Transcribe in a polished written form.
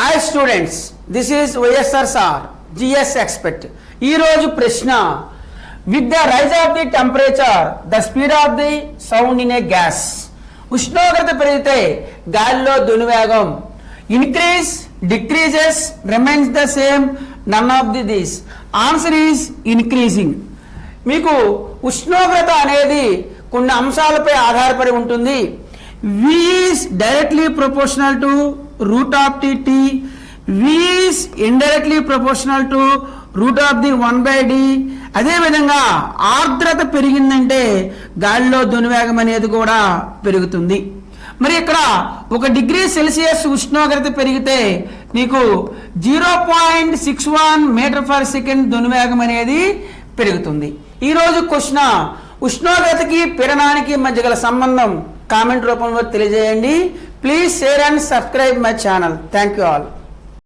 Hi students, this is YSR GS expect. ఈరోజు ప్రశ్న, with the rise of the temperature the speed of the sound in a gas. ఉష్ణోగ్రత పెరిగితే గాలిలో ధ్వనివేగం increase, decreases, remains the same, none of the this. Answer is increasing. మీకు ఉష్ణోగ్రత అనేది కొన్ని అంశాలపై ఆధారపడి ఉంటుంది. V is directly proportional to root of T. V is indirectly proportional to root of the 1/d. అదే విధంగా ఆర్ద్రత పెరిగిందంటే గాలిలో ధ్వనివేగం అనేది కూడా పెరుగుతుంది. మరి ఇక్కడ 1 డిగ్రీ సెల్సియస్ ఉష్ణోగ్రత పెరిగితే మీకు 0.61 మీటర్ పర్ సెకండ్ ధ్వనివేగం అనేది పెరుగుతుంది. ఈరోజు క్వశ్చన్, ఉష్ణోగ్రతకి పీడనానికి మధ్య గల సంబంధం కామెంట్ రూపంలో తెలియజేయండి. Please share and subscribe my channel. Thank you all.